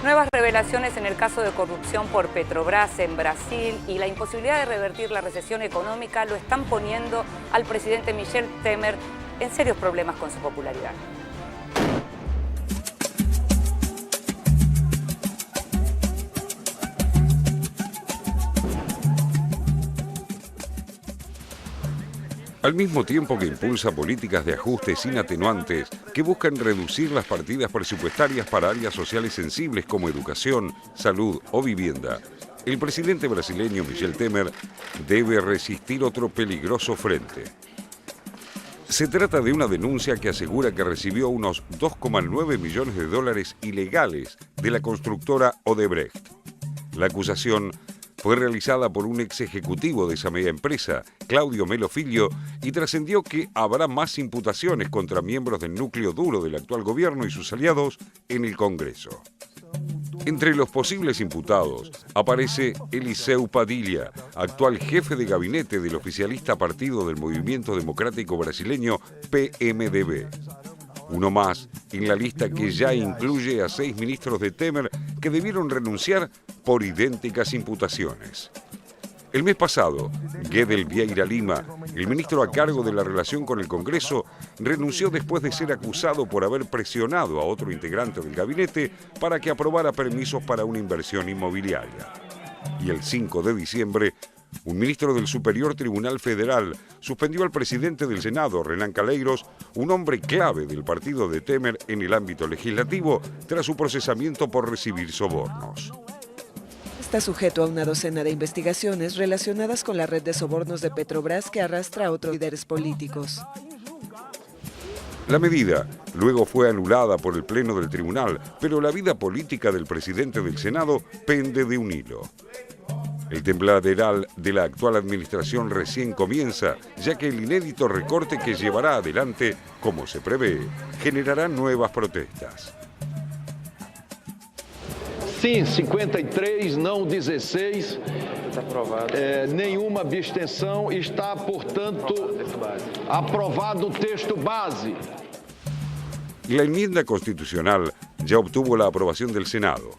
Nuevas revelaciones en el caso de corrupción por Petrobras en Brasil y la imposibilidad de revertir la recesión económica lo están poniendo al presidente Michel Temer en serios problemas con su popularidad. Al mismo tiempo que impulsa políticas de ajuste sin atenuantes que buscan reducir las partidas presupuestarias para áreas sociales sensibles como educación, salud o vivienda, el presidente brasileño Michel Temer debe resistir otro peligroso frente. Se trata de una denuncia que asegura que recibió unos 2,9 millones de dólares ilegales de la constructora Odebrecht. La acusación fue realizada por un ex ejecutivo de esa media empresa, Claudio Melo Filho, y trascendió que habrá más imputaciones contra miembros del núcleo duro del actual gobierno y sus aliados en el Congreso. Entre los posibles imputados aparece Eliseu Padilha, actual jefe de gabinete del oficialista Partido del Movimiento Democrático Brasileño, PMDB. Uno más en la lista que ya incluye a 6 ministros de Temer que debieron renunciar por idénticas imputaciones. El mes pasado, Guedel Vieira Lima, el ministro a cargo de la relación con el Congreso, renunció después de ser acusado por haber presionado a otro integrante del gabinete para que aprobara permisos para una inversión inmobiliaria. Y el 5 de diciembre, un ministro del Superior Tribunal Federal suspendió al presidente del Senado, Renan Calheiros, un hombre clave del partido de Temer en el ámbito legislativo, tras su procesamiento por recibir sobornos. Está sujeto a una docena de investigaciones relacionadas con la red de sobornos de Petrobras que arrastra a otros líderes políticos. La medida luego fue anulada por el Pleno del Tribunal, pero la vida política del presidente del Senado pende de un hilo. El tembladeral de la actual administración recién comienza, ya que el inédito recorte que llevará adelante, como se prevé, generará nuevas protestas. Sim, 53, não 16, nenhuma abstenção, está, portanto, aprovado o texto base. La enmienda constitucional ya obtuvo la aprobación del Senado.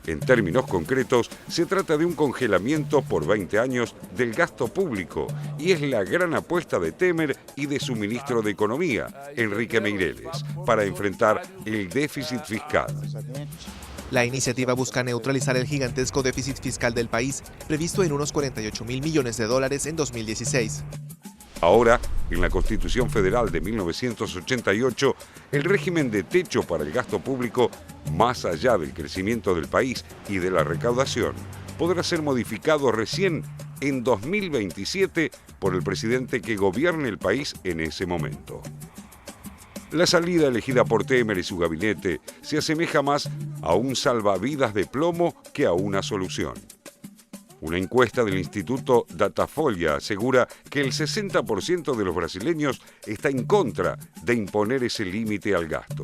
En términos concretos, se trata de un congelamiento por 20 años del gasto público y es la gran apuesta de Temer y de su ministro de Economía, Enrique Meireles, para enfrentar el déficit fiscal. La iniciativa busca neutralizar el gigantesco déficit fiscal del país, previsto en unos 48.000 millones de dólares en 2016. Ahora, en la Constitución Federal de 1988, el régimen de techo para el gasto público, más allá del crecimiento del país y de la recaudación, podrá ser modificado recién en 2027 por el presidente que gobierne el país en ese momento. La salida elegida por Temer y su gabinete se asemeja más a un salvavidas de plomo que a una solución. Una encuesta del Instituto Datafolha asegura que el 60% de los brasileños está en contra de imponer ese límite al gasto.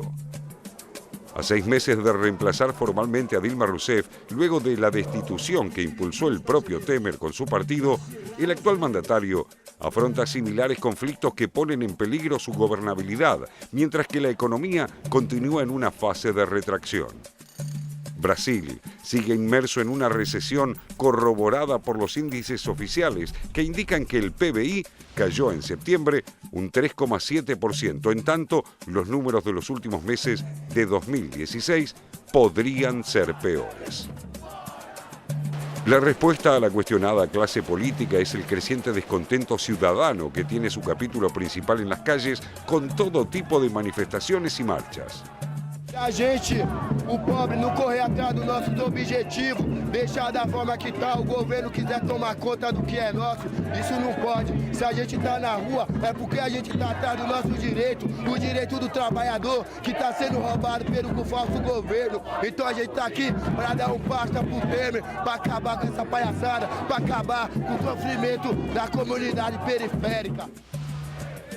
A 6 meses de reemplazar formalmente a Dilma Rousseff, luego de la destitución que impulsó el propio Temer con su partido, el actual mandatario afronta similares conflictos que ponen en peligro su gobernabilidad, mientras que la economía continúa en una fase de retracción. Brasil sigue inmerso en una recesión corroborada por los índices oficiales que indican que el PBI cayó en septiembre un 3,7%, en tanto los números de los últimos meses de 2016 podrían ser peores. La respuesta a la cuestionada clase política es el creciente descontento ciudadano que tiene su capítulo principal en las calles con todo tipo de manifestaciones y marchas. A gente, o pobre, não correr atrás dos nossos objetivos, deixar da forma que tá, o governo quiser tomar conta do que é nosso, isso não pode. Se a gente tá na rua, é porque a gente tá atrás do nosso direito, o direito do trabalhador, que tá sendo roubado pelo falso governo. Então a gente tá aqui para dar basta pro Temer, para acabar com essa palhaçada, para acabar com o sofrimento da comunidade periférica.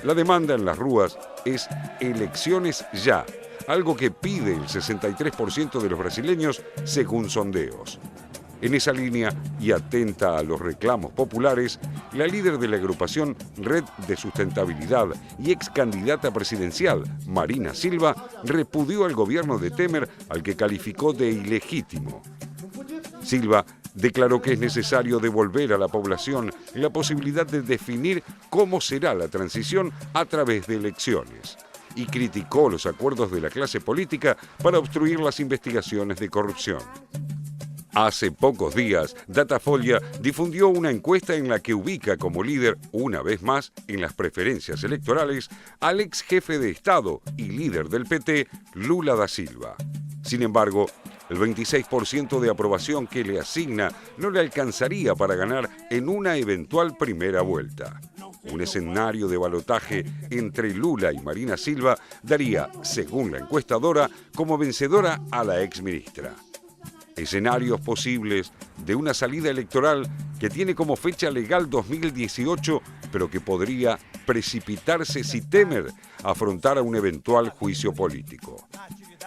La demanda en las ruas es elecciones ya, algo que pide el 63% de los brasileños según sondeos. En esa línea, y atenta a los reclamos populares, la líder de la agrupación Red de Sustentabilidad y ex candidata presidencial, Marina Silva, repudió al gobierno de Temer, al que calificó de ilegítimo. Silva declaró que es necesario devolver a la población la posibilidad de definir cómo será la transición a través de elecciones, y criticó los acuerdos de la clase política para obstruir las investigaciones de corrupción. Hace pocos días, Datafolia difundió una encuesta en la que ubica como líder, una vez más, en las preferencias electorales, al ex jefe de Estado y líder del PT, Lula da Silva. Sin embargo, el 26% de aprobación que le asigna no le alcanzaría para ganar en una eventual primera vuelta. Un escenario de balotaje entre Lula y Marina Silva daría, según la encuestadora, como vencedora a la exministra. Escenarios posibles de una salida electoral que tiene como fecha legal 2018, pero que podría precipitarse si Temer afrontara un eventual juicio político.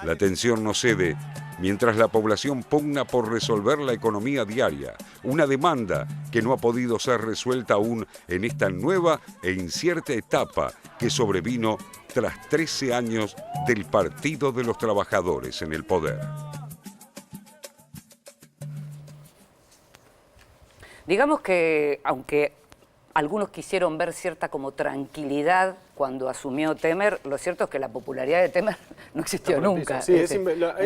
La tensión no cede mientras la población pugna por resolver la economía diaria, una demanda que no ha podido ser resuelta aún en esta nueva e incierta etapa que sobrevino tras 13 años del Partido de los Trabajadores en el poder. Digamos que, aunque algunos quisieron ver cierta como tranquilidad cuando asumió Temer, lo cierto es que la popularidad de Temer no existió nunca. Sí,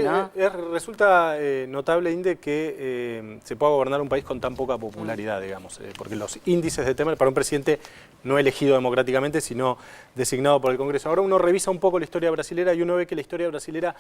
¿no? Resulta notable, Inde, que se pueda gobernar un país con tan poca popularidad, digamos, porque los índices de Temer para un presidente no elegido democráticamente, sino designado por el Congreso. Ahora uno revisa un poco la historia brasilera y uno ve que la historia brasilera,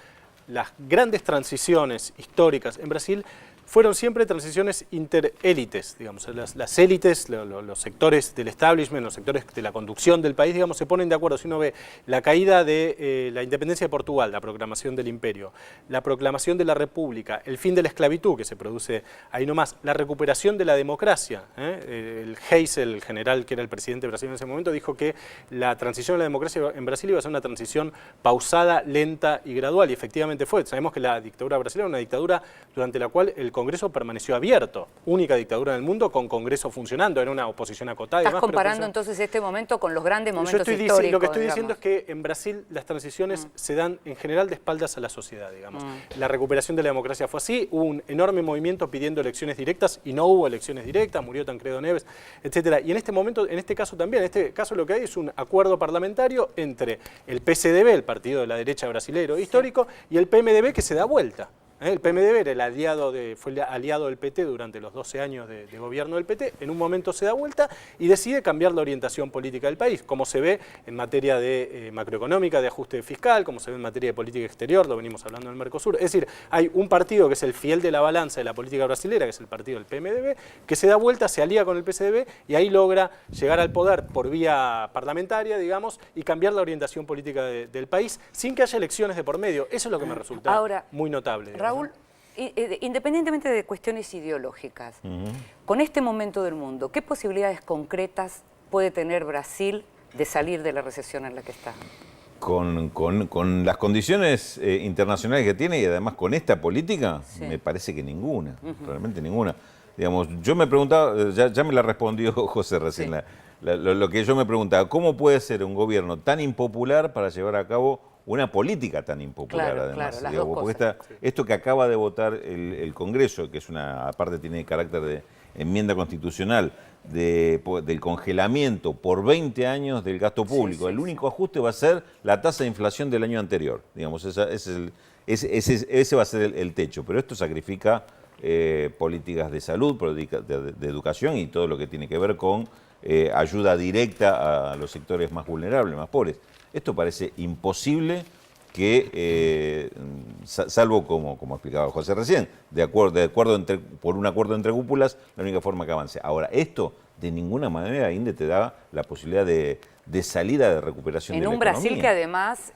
las grandes transiciones históricas en Brasil, fueron siempre transiciones interélites, digamos, las élites, los sectores del establishment, los sectores de la conducción del país, digamos, se ponen de acuerdo. Si uno ve la caída de la independencia de Portugal, la proclamación del imperio, la proclamación de la república, el fin de la esclavitud que se produce ahí nomás, la recuperación de la democracia, el Geisel, el general que era el presidente de Brasil en ese momento, dijo que la transición a la democracia en Brasil iba a ser una transición pausada, lenta y gradual, y efectivamente fue. Sabemos que la dictadura brasileña era una dictadura durante la cual el Congreso permaneció abierto, única dictadura en el mundo con Congreso funcionando, era una oposición acotada. ¿Estás comparando entonces este momento con los grandes momentos históricos? Lo que estoy diciendo es que en Brasil las transiciones se dan en general de espaldas a la sociedad, digamos. La recuperación de la democracia fue así, hubo un enorme movimiento pidiendo elecciones directas y no hubo elecciones directas, murió Tancredo Neves, etcétera. Y en este momento, en este caso también, en este caso lo que hay es un acuerdo parlamentario entre el PCDB, el partido de la derecha brasilero histórico, y el PMDB que se da vuelta. El PMDB era fue el aliado del PT durante los 12 años de gobierno del PT, en un momento se da vuelta y decide cambiar la orientación política del país, como se ve en materia de macroeconómica, de ajuste fiscal, como se ve en materia de política exterior, lo venimos hablando en el Mercosur. Es decir, hay un partido que es el fiel de la balanza de la política brasilera, que es el partido del PMDB, que se da vuelta, se alía con el PCDB y ahí logra llegar al poder por vía parlamentaria, digamos, y cambiar la orientación política del país sin que haya elecciones de por medio. Eso es lo que me resulta muy notable, digamos. Raúl, independientemente de cuestiones ideológicas, con este momento del mundo, ¿qué posibilidades concretas puede tener Brasil de salir de la recesión en la que está? Con las condiciones internacionales que tiene y además con esta política, me parece que ninguna, realmente ninguna. Digamos, yo me preguntaba, ya me la respondió José recién, lo que yo me preguntaba, ¿cómo puede ser un gobierno tan impopular para llevar a cabo una política tan impopular, además? Claro, digamos, porque esto que acaba de votar el Congreso, que es aparte tiene carácter de enmienda constitucional, del congelamiento por 20 años del gasto público. El único ajuste va a ser la tasa de inflación del año anterior. Digamos, ese va a ser el techo. Pero esto sacrifica políticas de salud, políticas de educación y todo lo que tiene que ver con ayuda directa a los sectores más vulnerables, más pobres. Esto parece imposible que, salvo como explicaba José recién, por un acuerdo entre cúpulas, la única forma que avance. Ahora, esto de ninguna manera, Inde, te da la posibilidad de salida, de recuperación de la economía. En un Brasil que además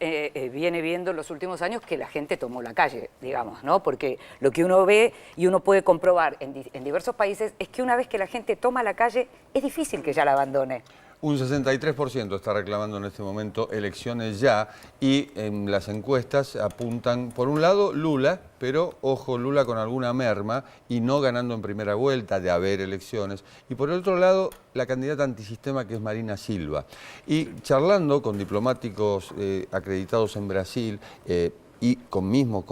viene viendo en los últimos años que la gente tomó la calle, digamos, ¿no? Porque lo que uno ve y uno puede comprobar en diversos países es que una vez que la gente toma la calle, es difícil que ya la abandone. Un 63% está reclamando en este momento elecciones ya y en las encuestas apuntan, por un lado, Lula, pero ojo, Lula con alguna merma y no ganando en primera vuelta de haber elecciones. Y por el otro lado, la candidata antisistema que es Marina Silva. Y charlando con diplomáticos acreditados en Brasil, y con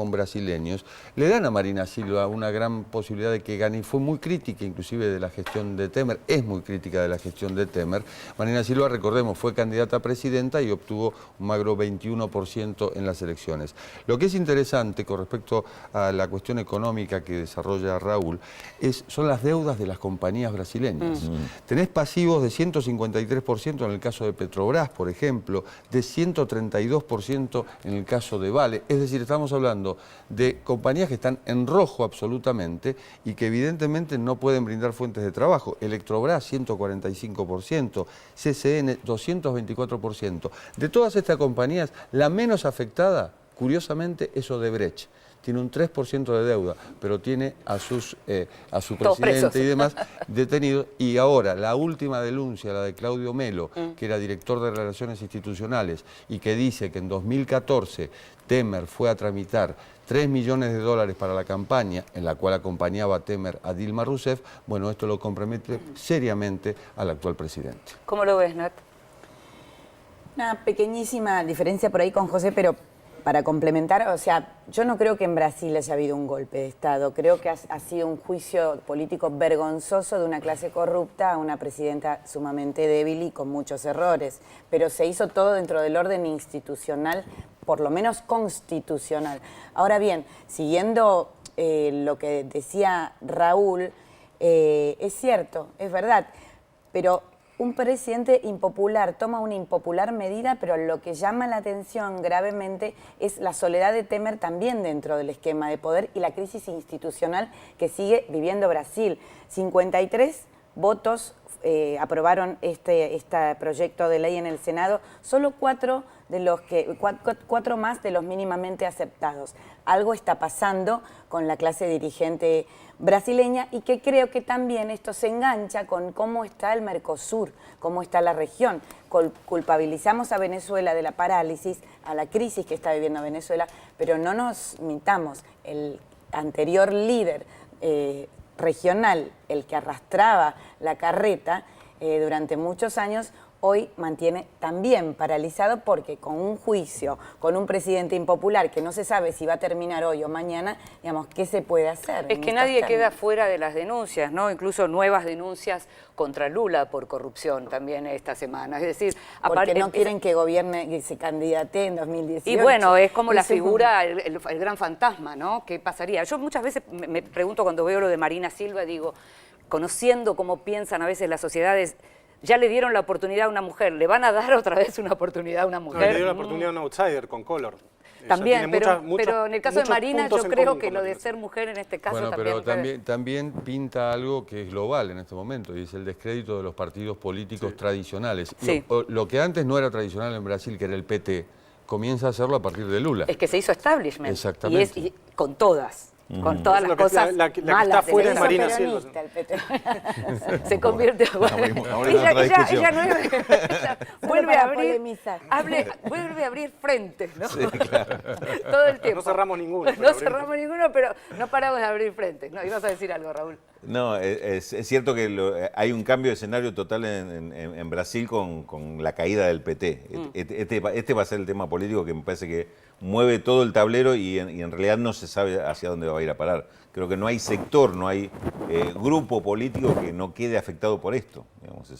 brasileños, le dan a Marina Silva una gran posibilidad de que gane. Y fue muy crítica inclusive de la gestión de Temer, es muy crítica de la gestión de Temer. Marina Silva, recordemos, fue candidata a presidenta y obtuvo un magro 21% en las elecciones. Lo que es interesante con respecto a la cuestión económica que desarrolla Raúl, son las deudas de las compañías brasileñas. Tenés pasivos de 153% en el caso de Petrobras, por ejemplo, de 132% en el caso de Vale. Es decir, estamos hablando de compañías que están en rojo absolutamente y que evidentemente no pueden brindar fuentes de trabajo. Electrobras, 145%, CCN, 224%. De todas estas compañías, la menos afectada, curiosamente, es Odebrecht. Tiene un 3% de deuda, pero tiene a su presidente y demás detenidos. Y ahora, la última denuncia, la de Claudio Melo, que era director de Relaciones Institucionales, y que dice que en 2014 Temer fue a tramitar 3 millones de dólares para la campaña, en la cual acompañaba a Temer a Dilma Rousseff, bueno, esto lo compromete seriamente al actual presidente. ¿Cómo lo ves, Nat? Una pequeñísima diferencia por ahí con José, pero para complementar, o sea, yo no creo que en Brasil haya habido un golpe de Estado. Creo que ha sido un juicio político vergonzoso de una clase corrupta a una presidenta sumamente débil y con muchos errores. Pero se hizo todo dentro del orden institucional, por lo menos constitucional. Ahora bien, siguiendo lo que decía Raúl, es cierto, es verdad, pero un presidente impopular toma una impopular medida, pero lo que llama la atención gravemente es la soledad de Temer también dentro del esquema de poder y la crisis institucional que sigue viviendo Brasil. 53 aprobaron este proyecto de ley en el Senado, solo 4 más de los mínimamente aceptados. Algo está pasando con la clase dirigente brasileña y que creo que también esto se engancha con cómo está el Mercosur, cómo está la región. Culpabilizamos a Venezuela de la parálisis, a la crisis que está viviendo Venezuela, pero no nos mintamos. El anterior líder regional, el que arrastraba la carreta durante muchos años, hoy mantiene también paralizado porque con un juicio, con un presidente impopular que no se sabe si va a terminar hoy o mañana, digamos, ¿qué se puede hacer? Es que nadie queda fuera de las denuncias, ¿no? Incluso nuevas denuncias contra Lula por corrupción también esta semana. Es decir, porque no quieren que gobierne, que se candidate en 2018. Y bueno, es como la figura, el gran fantasma, ¿no? ¿Qué pasaría? Yo muchas veces me pregunto cuando veo lo de Marina Silva, digo, conociendo cómo piensan a veces las sociedades, ya le dieron la oportunidad a una mujer, ¿le van a dar otra vez una oportunidad a una mujer? No, le dieron la oportunidad a un outsider con Collor. También, pero en el caso de Marina yo creo que lo de ser mujer en este caso pero también pinta algo que es global en este momento y es el descrédito de los partidos políticos tradicionales. Sí. Lo que antes no era tradicional en Brasil, que era el PT, comienza a serlo a partir de Lula. Es que se hizo establishment. Exactamente. Y con todas. Con todas las cosas la que malas. está fuera es Marina Silva. Se convierte... Ella vuelve a abrir frentes, ¿no? Sí, claro. Todo el tiempo. No cerramos ninguno. No cerramos ninguno, pero no paramos de abrir frentes. No, ibas a decir algo, Raúl. No, es cierto que hay un cambio de escenario total en Brasil con la caída del PT. Este va a ser el tema político que me parece que mueve todo el tablero y en realidad no se sabe hacia dónde va a ir a parar. Creo que no hay sector, no hay grupo político que no quede afectado por esto. Digamos,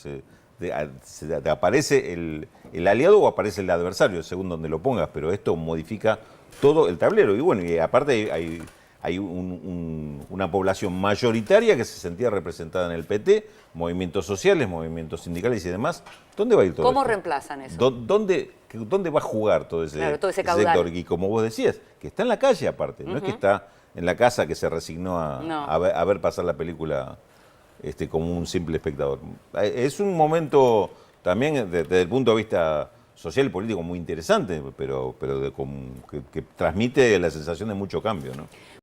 te aparece el aliado o aparece el adversario, según donde lo pongas, pero esto modifica todo el tablero. Y bueno, y aparte hay una población mayoritaria que se sentía representada en el PT, movimientos sociales, movimientos sindicales y demás. ¿Dónde va a ir todo ¿Cómo esto? reemplazan eso? ¿Dónde va a jugar todo ese caudal? sector? Y como vos decías, que está en la calle aparte, no es que está en la casa que se resignó a ver pasar la película como un simple espectador. Es un momento también desde el punto de vista social y político muy interesante, pero que transmite la sensación de mucho cambio, ¿no?